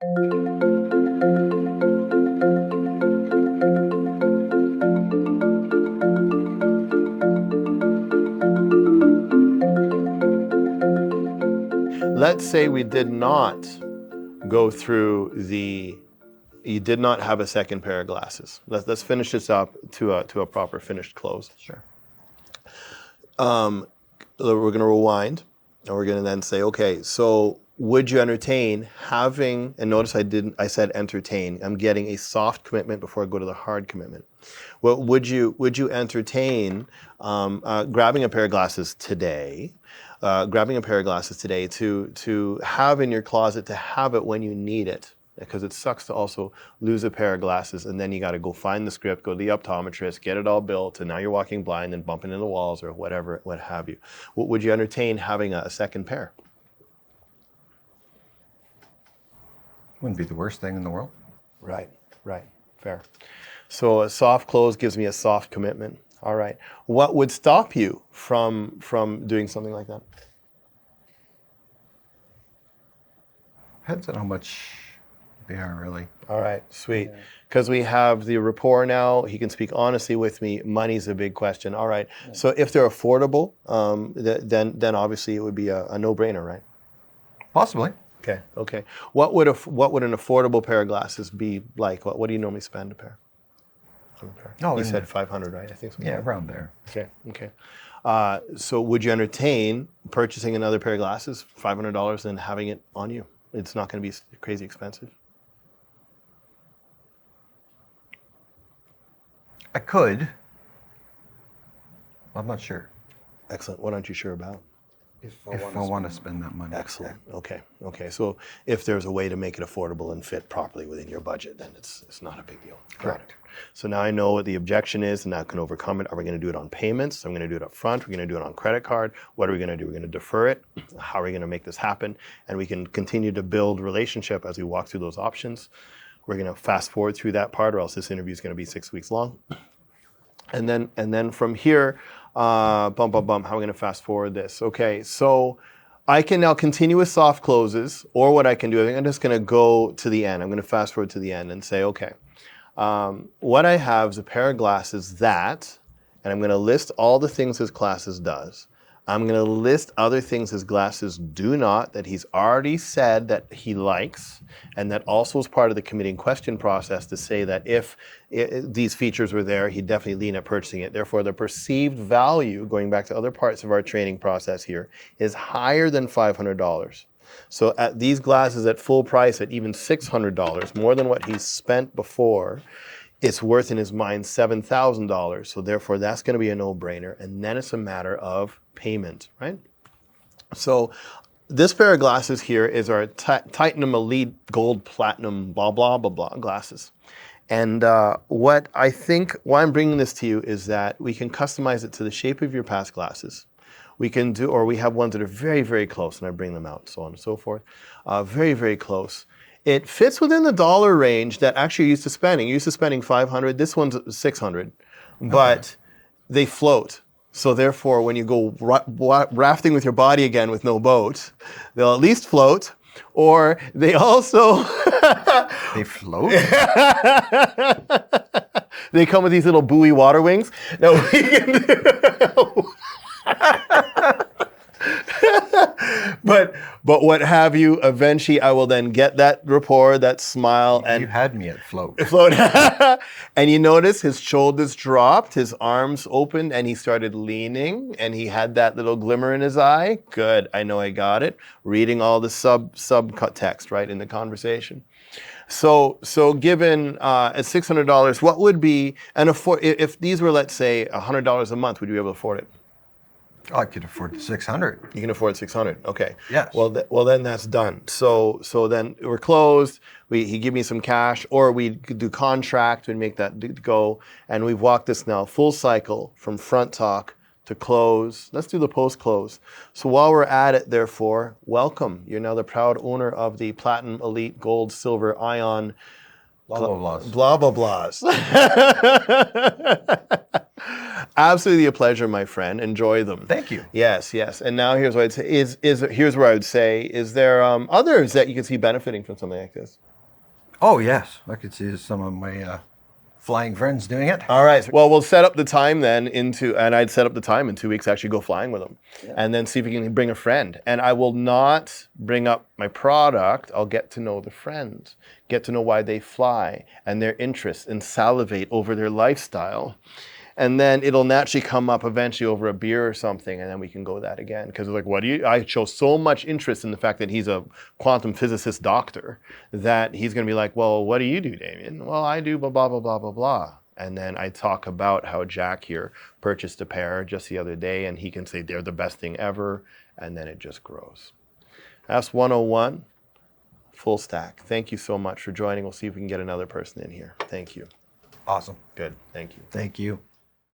Let's say we did not go through you did not have a second pair of glasses. Let's finish this up to a proper finished close. Sure. We're going to rewind, and we're going to then say, okay, so would you entertain having, and notice I said entertain, I'm getting a soft commitment before I go to the hard commitment. Well, would you entertain grabbing a pair of glasses today, to have in your closet, to have it when you need it? Because it sucks to also lose a pair of glasses and then you got to go find the script, go to the optometrist, get it all built, and now you're walking blind and bumping into the walls or whatever, what have you. Would you entertain having a second pair? Wouldn't be the worst thing in the world. Right, fair. So a soft close gives me a soft commitment. All right. What would stop you from doing something like that? Depends on how much they are, really. All right, sweet. Because we have the rapport now. He can speak honestly with me. Money's a big question. All right. Yeah. So if they're affordable, then obviously it would be a no-brainer, right? Possibly. Okay. What would an affordable pair of glasses be like? What do you normally spend a pair? No, you said 500, right? I think so. Yeah, around there. Okay. So would you entertain purchasing another pair of glasses, $500, and having it on you? It's not going to be crazy expensive. I could. I'm not sure. Excellent. What aren't you sure about? If I want to spend that money. Excellent. Okay. So if there's a way to make it affordable and fit properly within your budget, then it's not a big deal. Correct. So now I know what the objection is, and I can overcome it. Are we going to do it on payments? I'm going to do it up front. We're going to do it on credit card. What are we going to do? We're going to defer it. How are we going to make this happen? And we can continue to build relationship as we walk through those options. We're going to fast forward through that part, or else this interview is going to be 6 weeks long. And then from here, how are we going to fast forward this? Okay, so I can now continue with soft closes, or what I can do, I think I'm just going to go to the end. I'm going to fast forward to the end and say, okay, what I have is a pair of glasses that, and I'm going to list all the things his glasses does. I'm going to list other things his glasses do not, that he's already said that he likes, and that also is part of the committing question process to say that if these features were there, he'd definitely lean at purchasing it. Therefore, the perceived value, going back to other parts of our training process here, is higher than $500. So at these glasses at full price, at even $600, more than what he's spent before, it's worth in his mind $7,000. So therefore, that's going to be a no-brainer. And then it's a matter of payment, right? So this pair of glasses here is our Titanium Elite Gold Platinum blah, blah, blah, blah glasses. And why I'm bringing this to you is that we can customize it to the shape of your past glasses. We can do, or we have ones that are very, very close, and I bring them out, so on and so forth. Very, very close. It fits within the dollar range that actually you're used to spending. You're used to spending $500. This one's $600, but they float. So therefore, when you go rafting with your body again with no boat, they'll at least float, or they also... They float? They come with these little buoy water wings. Now we can do... But what have you, eventually I will then get that rapport, that smile. And you had me at float. And you notice his shoulders dropped, his arms opened, and he started leaning, and he had that little glimmer in his eye. Good, I know I got it. Reading all the subtext, right, in the conversation. So given at $600, what would be, if these were, let's say, $100 a month, would you be able to afford it? I could afford the 600. You can afford 600. Okay. Yes. Well, then that's done. So then we're closed. He give me some cash, or we could do contract and make that go. And we've walked this now full cycle from front talk to close. Let's do the post close. So while we're at it, therefore, welcome. You're now the proud owner of the Platinum Elite Gold Silver Ion. Blah, blah, blahs. Blah, blah, blahs. Absolutely a pleasure, my friend. Enjoy them. Thank you. Yes, yes. And now here's what I'd say here's where I would say, is there others that you can see benefiting from something like this? Oh, yes. I could see some of my flying friends doing it. All right. Well, we'll set up the time then and I'd set up the time in 2 weeks, actually go flying with them and then see if we can bring a friend. And I will not bring up my product. I'll get to know the friends, get to know why they fly and their interests and salivate over their lifestyle. And then it'll naturally come up eventually over a beer or something, and then we can go that again. Because like, I show so much interest in the fact that he's a quantum physicist doctor that he's going to be like, well, what do you do, Damian? Well, I do blah, blah, blah, blah, blah, blah. And then I talk about how Jack here purchased a pair just the other day, and he can say they're the best thing ever, and then it just grows. That's 101, full stack. Thank you so much for joining. We'll see if we can get another person in here. Thank you. Awesome. Good. Thank you. Thank you.